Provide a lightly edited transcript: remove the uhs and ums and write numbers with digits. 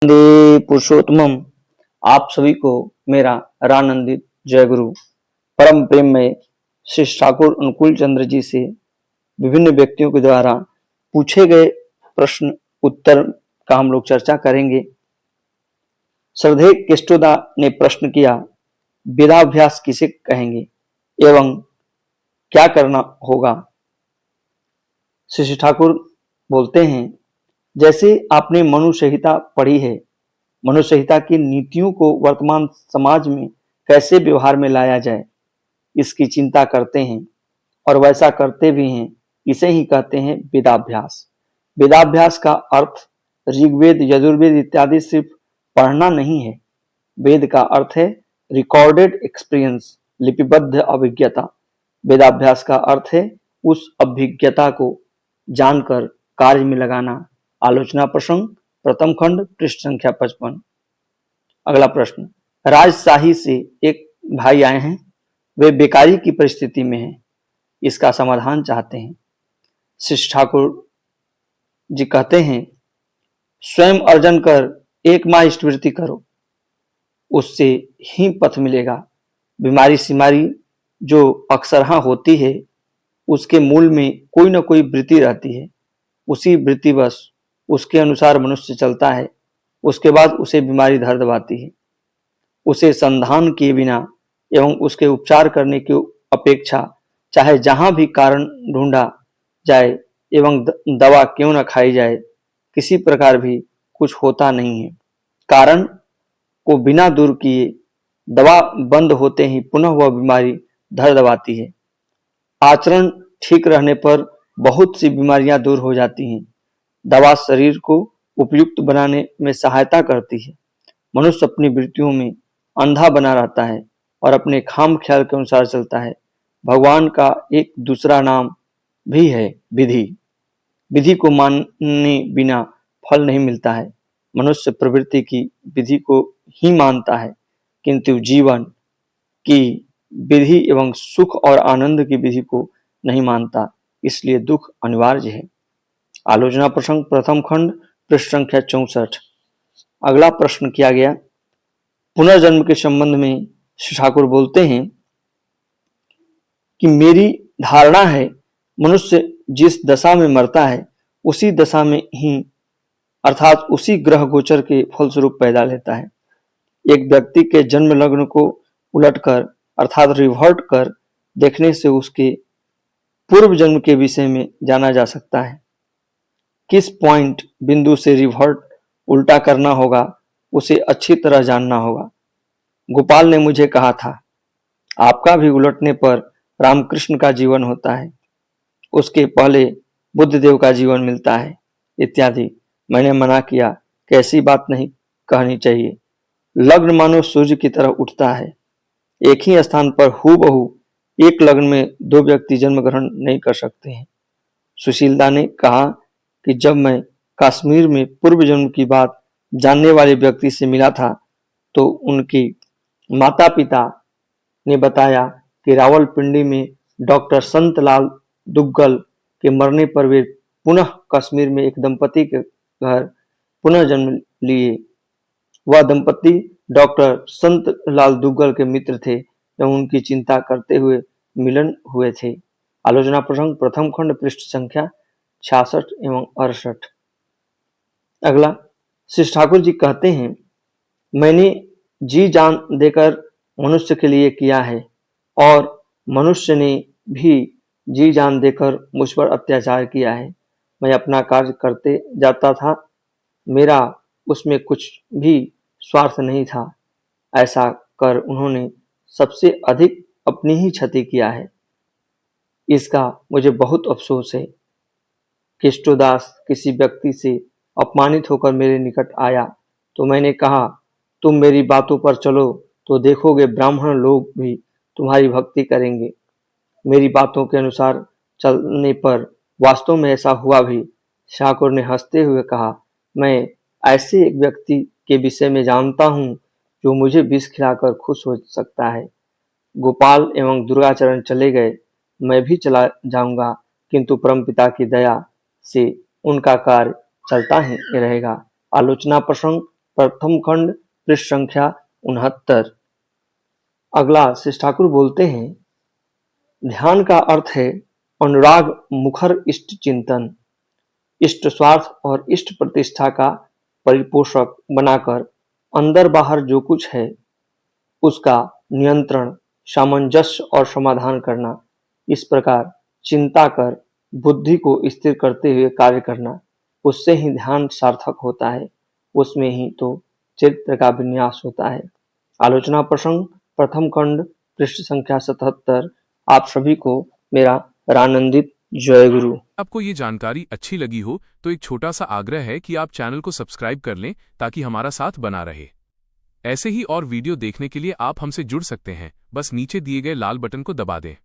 वंदे पुरुषोत्तमम। आप सभी को मेरा रानंदित जय गुरु। परम प्रेम में श्री ठाकुर अनुकूल चंद्र जी से विभिन्न व्यक्तियों के द्वारा पूछे गए प्रश्न उत्तर का हम लोग चर्चा करेंगे। श्रद्धेय केष्टोदा ने प्रश्न किया, वेदाभ्यास किसे कहेंगे एवं क्या करना होगा। श्री ठाकुर बोलते हैं, जैसे आपने मनु संहिता पढ़ी है, मनु संहिता की नीतियों को वर्तमान समाज में कैसे व्यवहार में लाया जाए इसकी चिंता करते हैं और वैसा करते भी हैं। इसे ही कहते हैं वेदाभ्यास। वेदाभ्यास का अर्थ ऋग्वेद यजुर्वेद इत्यादि सिर्फ पढ़ना नहीं है। वेद का अर्थ है रिकॉर्डेड एक्सपीरियंस, लिपिबद्ध अभिज्ञता। वेदाभ्यास का अर्थ है उस अभिज्ञता को जानकर कार्य में लगाना। आलोचना प्रसंग प्रथम खंड पृष्ठ संख्या 55। अगला प्रश्न, राजशाही से एक भाई आए हैं, वे बेकारी की परिस्थिति में हैं, इसका समाधान चाहते हैं। श्री ठाकुर जी कहते हैं, स्वयं अर्जन कर एक माह इष्टवृत्ति करो, उससे ही पथ मिलेगा। बीमारी सिमारी जो अक्सरहा होती है, उसके मूल में कोई न कोई वृत्ति रहती है। उसी वृत्तिवश उसके अनुसार मनुष्य चलता है, उसके बाद उसे बीमारी धर दबाती है। उसे संधान किए बिना एवं उसके उपचार करने की अपेक्षा चाहे जहां भी कारण ढूंढा जाए एवं दवा क्यों न खाई जाए, किसी प्रकार भी कुछ होता नहीं है। कारण को बिना दूर किए दवा बंद होते ही पुनः वह बीमारी धर दबाती है। आचरण ठीक रहने पर बहुत सी बीमारियां दूर हो जाती हैं। दवा शरीर को उपयुक्त बनाने में सहायता करती है। मनुष्य अपनी वृत्तियों में अंधा बना रहता है और अपने खाम ख्याल के अनुसार चलता है। भगवान का एक दूसरा नाम भी है विधि। विधि को मानने बिना फल नहीं मिलता है। मनुष्य प्रवृत्ति की विधि को ही मानता है, किंतु जीवन की विधि एवं सुख और आनंद की विधि को नहीं मानता, इसलिए दुख अनिवार्य है। आलोचना प्रसंग प्रथम खंड पृष्ठ संख्या 64। अगला प्रश्न किया गया, पुनर्जन्म के संबंध में श्री ठाकुर बोलते हैं कि मेरी धारणा है मनुष्य जिस दशा में मरता है उसी दशा में ही अर्थात उसी ग्रह गोचर के फलस्वरूप पैदा लेता है। एक व्यक्ति के जन्म लग्न को उलटकर अर्थात रिवर्ट कर देखने से उसके पूर्व जन्म के विषय में जाना जा सकता है। किस पॉइंट बिंदु से रिवर्ट उल्टा करना होगा उसे अच्छी तरह जानना होगा। गोपाल ने मुझे कहा था, आपका भी उलटने पर रामकृष्ण का जीवन होता है, उसके पहले बुद्धदेव का जीवन मिलता है इत्यादि। मैंने मना किया कि ऐसी बात नहीं कहनी चाहिए। लग्न मानो सूर्य की तरह उठता है। एक ही स्थान पर हूबहू एक लग्न में दो व्यक्ति जन्म ग्रहण नहीं कर सकते हैं। सुशीलदा ने कहा कि जब मैं कश्मीर में पूर्व जन्म की बात जानने वाले व्यक्ति से मिला था तो उनके माता पिता ने बताया कि रावलपिंडी में डॉक्टर संतलाल दुग्गल के मरने पर वे पुनः कश्मीर में एक दंपति के घर पुनः जन्म लिए। वह दंपति डॉक्टर संतलाल दुग्गल के मित्र थे एवं उनकी चिंता करते हुए मिलन हुए थे। आलोचना प्रसंग प्रथम खंड पृष्ठ संख्या 66 एवं 68। अगला, श्री ठाकुर जी कहते हैं, मैंने जी जान देकर मनुष्य के लिए किया है और मनुष्य ने भी जी जान देकर मुझ पर अत्याचार किया है। मैं अपना कार्य करते जाता था, मेरा उसमें कुछ भी स्वार्थ नहीं था। ऐसा कर उन्होंने सबसे अधिक अपनी ही क्षति किया है। इसका मुझे बहुत अफसोस है। केष्टोदास किसी व्यक्ति से अपमानित होकर मेरे निकट आया तो मैंने कहा, तुम मेरी बातों पर चलो तो देखोगे ब्राह्मण लोग भी तुम्हारी भक्ति करेंगे। मेरी बातों के अनुसार चलने पर वास्तव में ऐसा हुआ भी। ठाकुर ने हंसते हुए कहा, मैं ऐसे एक व्यक्ति के विषय में जानता हूँ जो मुझे विष खिलाकर खुश हो सकता है। गोपाल एवं दुर्गाचरण चले गए, मैं भी चला जाऊंगा, किंतु परमपिता की दया से उनका कार्य चलता ही रहेगा। आलोचना प्रसंग प्रथम खंड पृष्ठ संख्या 69। अगला श्री ठाकुर बोलते हैं, ध्यान का अर्थ है अनुराग मुखर इष्ट चिंतन, इष्ट स्वार्थ और इष्ट प्रतिष्ठा का परिपोषक बनाकर अंदर बाहर जो कुछ है उसका नियंत्रण, सामंजस्य और समाधान करना। इस प्रकार चिंता कर बुद्धि को स्थिर करते हुए कार्य करना, उससे ही ध्यान सार्थक होता है, उसमें ही तो चरित्र का विन्यास होता है। आलोचना प्रसंग प्रथम खंड पृष्ठ संख्या 77। आप सभी को मेरा रानंदित जय गुरु। आपको ये जानकारी अच्छी लगी हो तो एक छोटा सा आग्रह है कि आप चैनल को सब्सक्राइब कर लें ताकि हमारा साथ बना रहे। ऐसे ही और वीडियो देखने के लिए आप हमसे जुड़ सकते हैं, बस नीचे दिए गए लाल बटन को दबा दें।